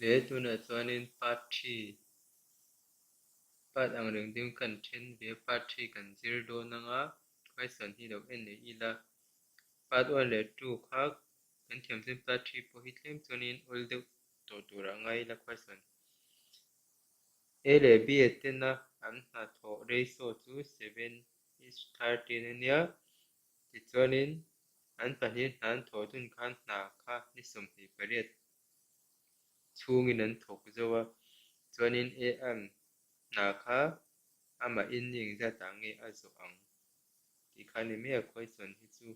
le tuna chuanin part 3 part ang reng dim kan then ve part 3 kan zir do nanga question hi lo en nei ila part 1 le 2 kha kan thiam sin part 3 po hi thlem chuanin ol deuh to tura ngai la question a le b etena an hna thaw ratio chu 7:13 ania ti chuanin an pahnih hnan thaw dun khan hna kha ni som hi pariat chhungin an thawk zowa chuanin a an hna kha ama in ning zata nge a zo ang ti kha ni me a question hi chu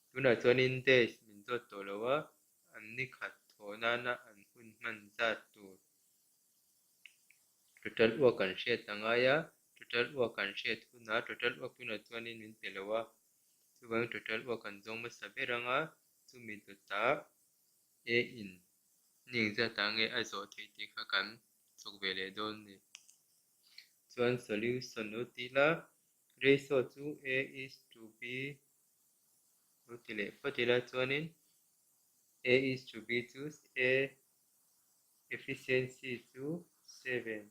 tuna chuanin dash min zawt to lowa an ni khat thaw nana an hun hman zat tur total work kan hriat angaya total work kan hriat huna total work tuna chuanin min pe lowa chuwang total work kan zawng ma sa ber anga chu mi ta a in ning zata nge a zo thei ti kha kan chawk ve le dawn ni chuan solution no tila ratio chu a is to b no tile fatila chuanin a is to b chu a efficiency chu 7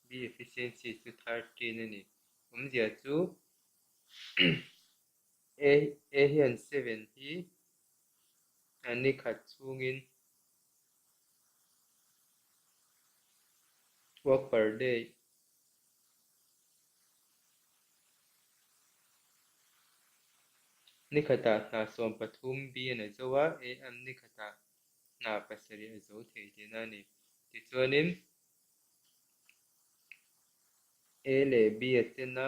b efficiency chu 13 ani zia chu a hian 7 hi an ni khat chhungin work per day ni khata hna sawm pathum b an a zowa a an ni khata hna pasarih a zo thei tina ni ti chuanin a le b atena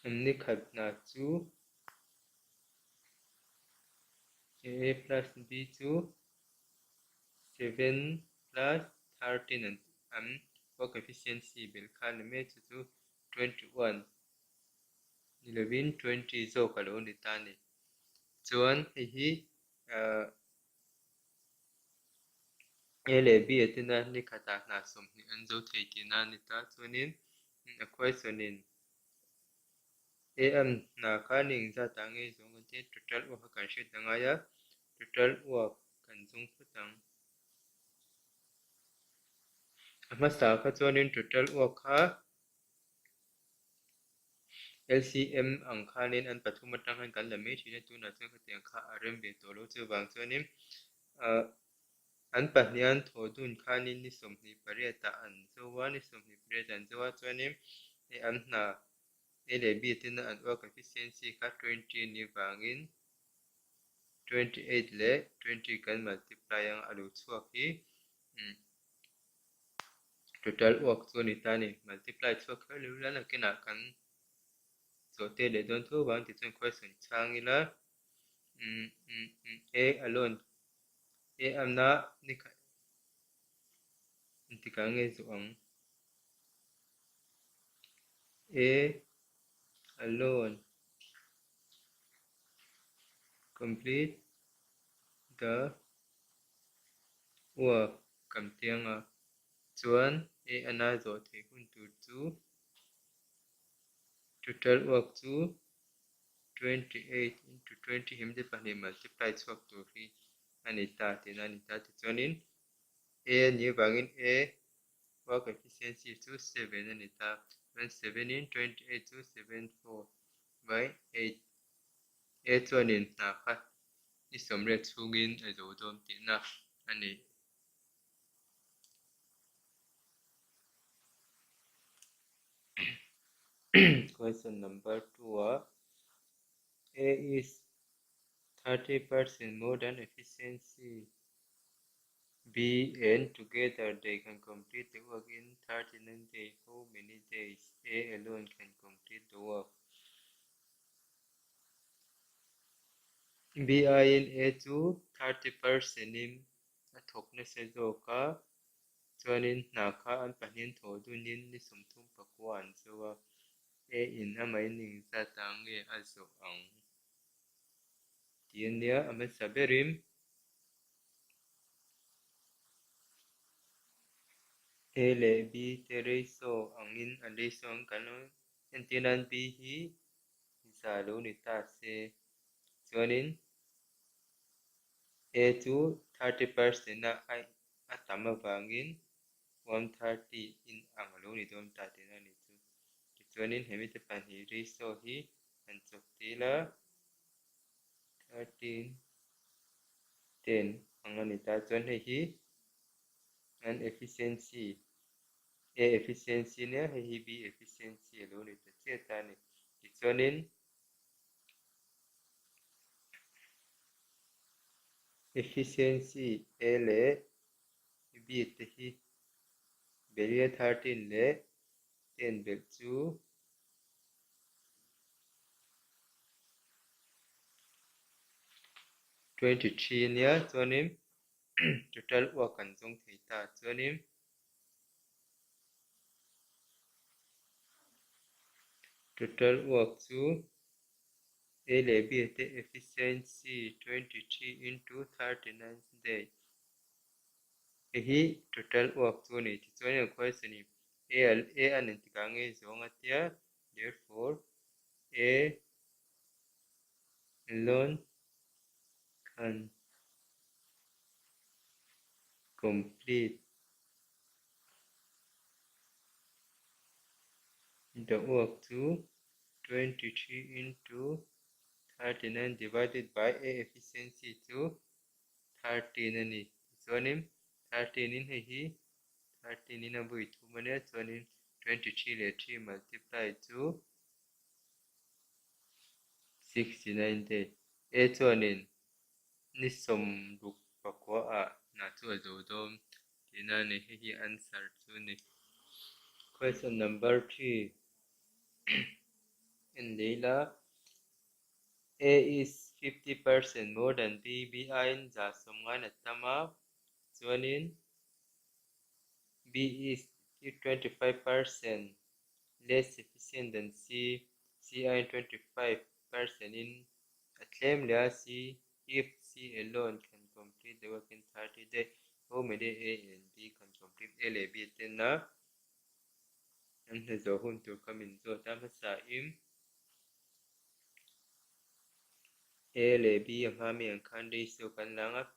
an ni khat hna chu a plus b chu 7 plus 13 an work efficiency bel khan me chu 21 11 20 zo ka lo ni ta ni chuan hi a le b atina ni khata hna som ni an zo thei tina ni ta chuanin a question in a an hna kha ning zata nge zawng kan ti total work kan hriat angaya total work kan zawng phutang a hmasa kha chuanin total work kha LCM ang khanin an pathum atang han kan la me thina tuna chuan kha tiang kha a rem ve to lo chu wang chuanin an pahnian thaw dun khanin ni som hnih pariata an zowa ni som hnih pariat an zowa chuanin an hna a le b tina an work efficiency kha 20 ni wangin 28 le 20 kan multiply ang alu chuak hi total work chu ni ta ni multiply chuak kha lu la kina kan zo te le don thu wang ti chuan question changila a alone a amna ni kha ti ka nge zo ang a alone complete the work kam tianga chuan a ana zo thei hun tur chu total work chu 28 into 20 himde pahnih multiply chuak tur hi ani ta tin ani ta ti chuanin a ni wangin a work efficiency chu 7 ani ta 7 in 28 chu 74 by 8 a chuanin hna kha ni som le chhungin a zo dawm tihna ani question number 2 a is 30% more than efficiency b and together they can complete the work in 39 days. How many days a alone can complete the work? b in a chu 30% in a thokna se zo ka chuanin hna kha an pahnin thaw dunin ni som thum pakua an zowa a in amai ning zata nge a zo ang tiania ama saberim a le b te ratio angin a ratio ang kan entinan b hi zalo ni ta se chuanin a chu 30% na ai atama wangin 130 in anglo ni dom ta te na ni chu chuanin hemi te pan hi ratio hi an chok te la 13 10 angani ta chuan hei hi an efficiency a efficiency ne hei hi b efficiency lo ni ta che ta ni chuanin efficiency a le b te hi beria 13 le 10 bel chu 23 nia chuanin total work kan chung thei ta chuanin total work chu a le b te efficiency 23 into 39 day hi total work chu ni chuanin question ni a an ti ka nge zonga tia therefore a alone can complete the work to 23 into 39 divided by a efficiency to 13 ani chuanin 13 in hi 13 in a bui thu mane chuanin 23 le 3 multiply to 69 te a chuanin ni som ruk pakwa a na chu a zo dom tina ni hi answer chu ni question number 3 in Leila A is 50% more than B. B in za somngan at tama chuanin B is 25% less efficient than C. C in 25% in a claim la C if C alone can complete the work in 30 days. How many A and B can complete A le B ten na an na zo hun to kamin zo tama sa im A le B ang hami ang kan ratio kan lang at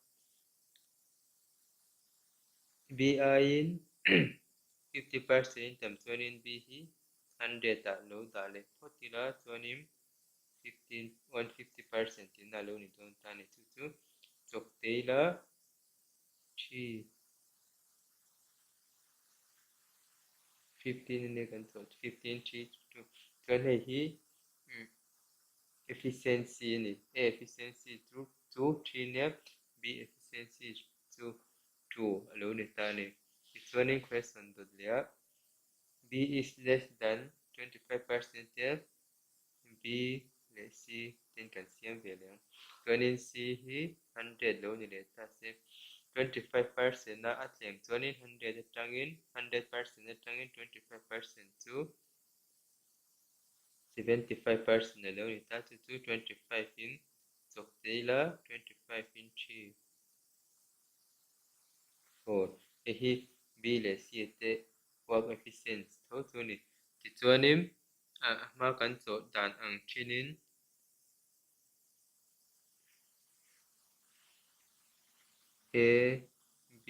B in 50% tam chuanin B hi 100 ta lo da le photila chuanin 150% tin na lo ni don ta ni chu chu chok teila 3 15 ne kan chok 15 3 2 chuan hei hi efficiency ni A efficiency 3 ne B efficiency 2 lo ni ta ni chuanin question dot le B is less than 25% B le C ten kan siam ve le chuanin C hi 100 lo ni le ta se 25% na atlem chuanin 100 atangin 100% atangin 25% chu 75% lo ni ta chu 25 in chok teila 25 in 3 4 hi B le C te work efficiency tho chu ni ti chuanin ma kan cho dan ang thinin A B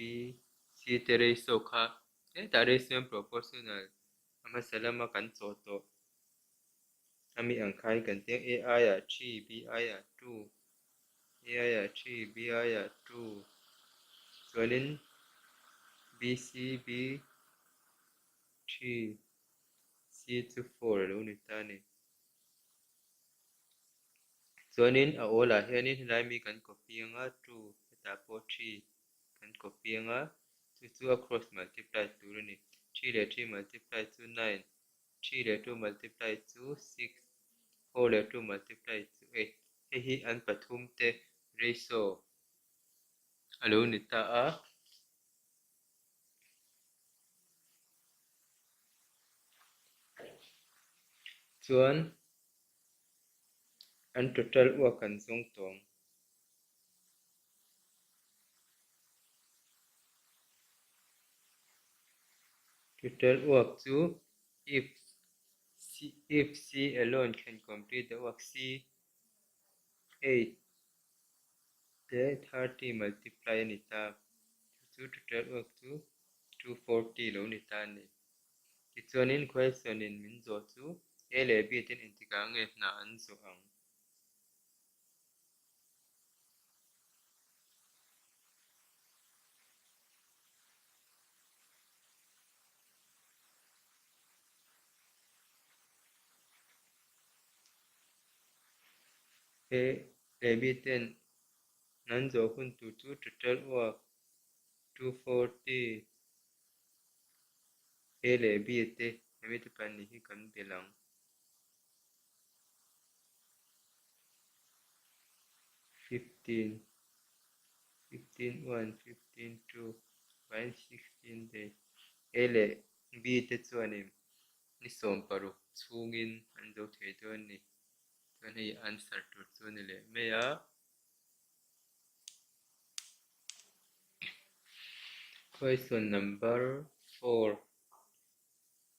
C te ratio kha ta ratio proportional ama salama kan cho to ami ang khai kan te A ya 3 B ya 2 A ya 3 B ya 2 chuanin B C B 3 C to 4 lo ni ta ni chuanin a ola hianin helai mi kan copy anga 2 ta po 3 kan copy anga chu across multiply tur ni 3 le 3 multiply to 9 3 le 2 multiply to 6 4 le 2 multiply to 8 hi an pathum te ratio alo ni ta a chuan an total work kan zong tong total work chu if C if C alone can complete the work, C 8 the 30 multiply nita to total work to 240 lo nita ni chuanin question in min zo chu a le b tin intika nge na an zo ang a le b tin nan zo hun tu total work 240 a le b te me te pan ni hi kan belang 15 1 15 2 16 de a le b te chuanin ni som paru chungin an zo thei don ni chuan hei answer tur chu ni le meya question number 4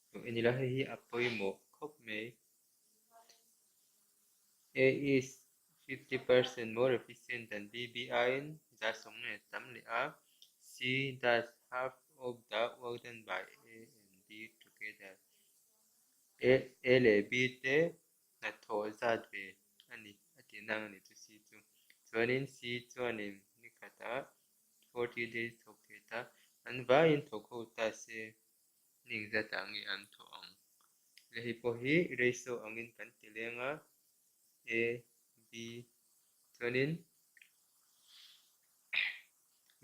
so inila hi apoi mo khop me a is 50% more efficient than b b in za song ne tam le a c does half of the work done by a and b together a le b te na tho za de ani ati nang ni chu c chu chuanin c chuanin ni khata 40 days thok theta an va in thok ho ta se ning za tangi an tho ang le hi po hi ratio angin kan tilenga a b chuanin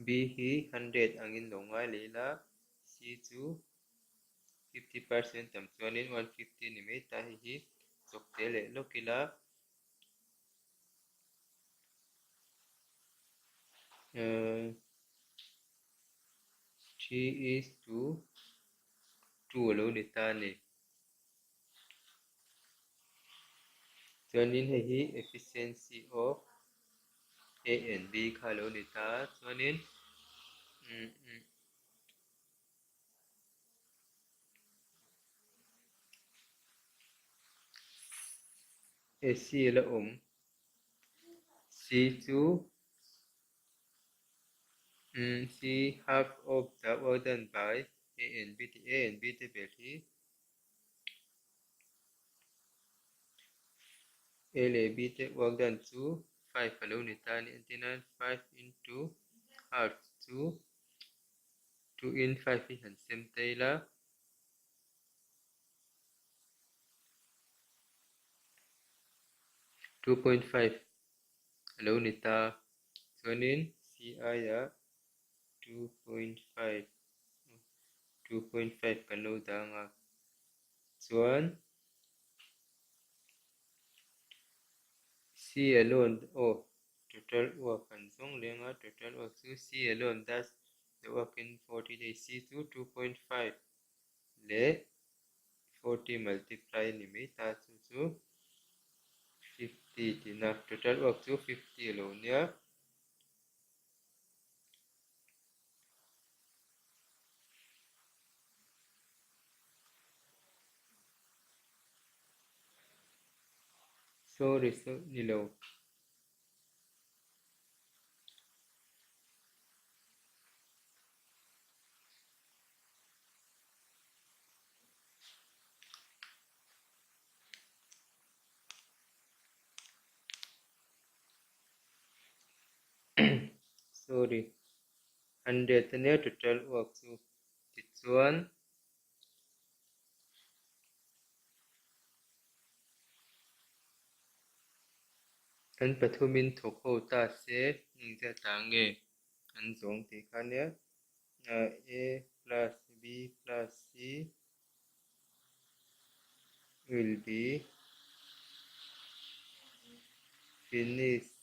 b hi 100 angin lo ngai leila c chu 50% tam chuanin 150 ni mai ta hi chok te le lokila 3 is to 2 lo ni ta ni chuanin hi efficiency of a and b kha lo ni ta chuanin a c la c chu c half of the work done by a and b te bel hi a le b te work done chu 5 lo ni ta ni antinan 5 into half chu 2 in 5 hi han sem taila 2.5 lo ni ta chuanin ci ya 2.5 kan lo danga chuan c alone total work kan zong lenga total work chu c alone does the work in 40 days c chu 2.5 le 40 multiply ni mai ta chu 50 tina total work chu 50 lo nia sorry so ni lo sorry 100 ne total work chu ti chuan kan pathumin thok ho ta se ning za ta nge an zong ti kha ne a plus b plus c will be finished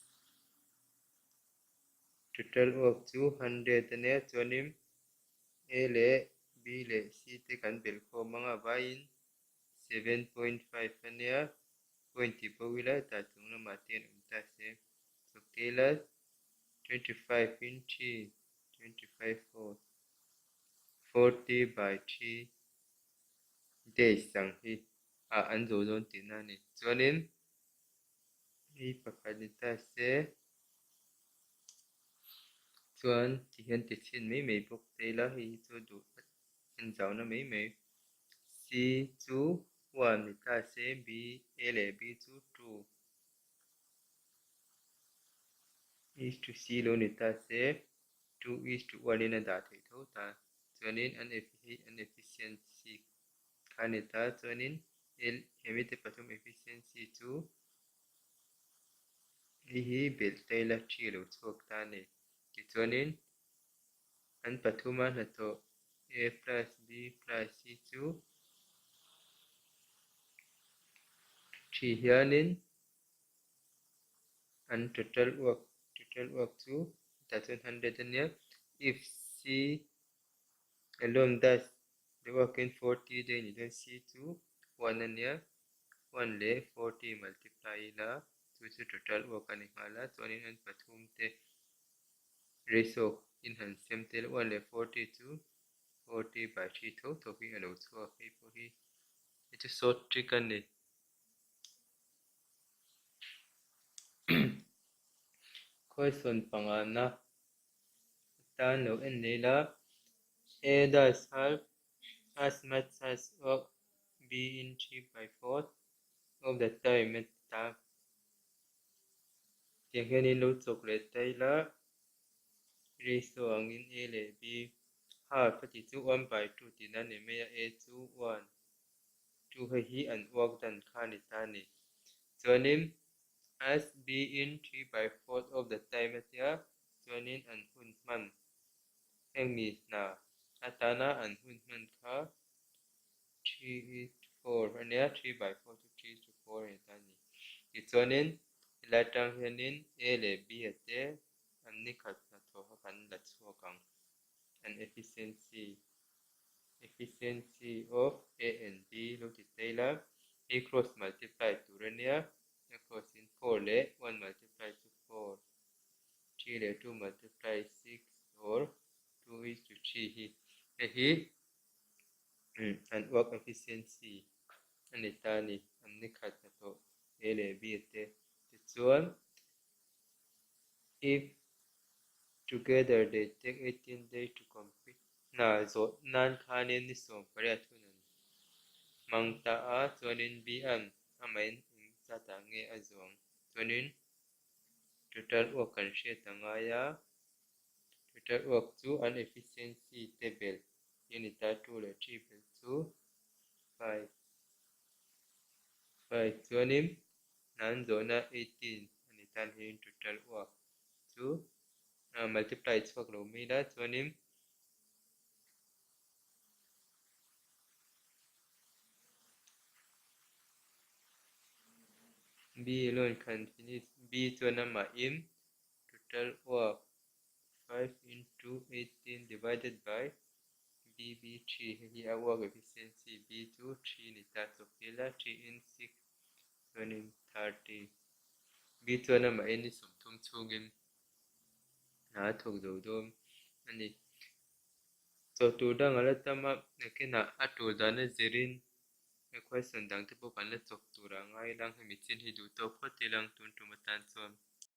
total work chu 100 ne chuanim a le b le c te kan bel kho manga vain 7.5 ania point ti pawila ta chungna ma ten ta se sokela 25 in 3 25 4 40 by 3 days sang hi an zo zon tina ni chuanin hi pakhat ni ta se chuan ti hian ti chin mai bawk teila hi chu du in zau na mai c chu 1 ni ta se b a le b chu 2 is to c lo ni ta se 2 is to 1 in a da thei tho ta chuanin an efficiency kha ni ta chuanin hemi te pathum efficiency chu hi bel teila 3 lo chhuak ta ni tichuanin an pathuma hnathawh a plus b plus c chu 3 hianin an total work chu ta chuan 100 ania if c alone does the work in 40 day ni chuan c chu 1 ania 1 le 40 multiply la chu total work ani hmala chuanin an pathum te ratio in han sem te 1 le 40 chu 40 by 3 tho hi alo chhuak hi pawh hi chu short trick ani question pangana tan lo en leila a does half as much as b in 3 by 4 of the time ta tiang hianin lo chawk le teila ratio angin a le b half ti chu 1 by 2 tina ni mai a chu 1 2 hi an uak dan kha ni ta ni chuanin as b in 3 by 4 of the time atia chuanin an hun hman hengni na atana an hun hman kha 3 is to 4 ania 3 by 4 to 3 to 4 ani ta ni tichuanin helai tang hianin a le b ate an ni khat na thaw kan la chhuak ang an efficiency of a and b lo ti teila a cross multiply tur ania a cross in 4 le 1 multiply to 4 3 le 2 multiply 6 or 2 is to 3 hi an work efficiency ani ta ni an ni khat na thaw a le b ate tichuan if together they take 18 days to complete na zo nan khanin ni som pariat hunan mangta a chuanin b an amain chata nge a zawng chuanin total work kan hriat anga ya total work chu an efficiency te bel unit ta 2 le 3 bel chu 5 chuanin nan zawna 18 ani tan hi total work chu multiply chhuak lo mai la chuanin b alone can finish b chuan ama in total work 5 into 18 divided by b3 hi a work efficiency b2 3 ni ta chawk hila 3 in 6 chuanin 30 b chuan ama in ni somthum chhungin na thawk zo dawm ani chaw tur dang ala tama nakena a tur dahna zerin question dang te pawh kan la chawp tur a ngai lang hemi chin hi duh tawh khawt hi lang tun tum atan chuan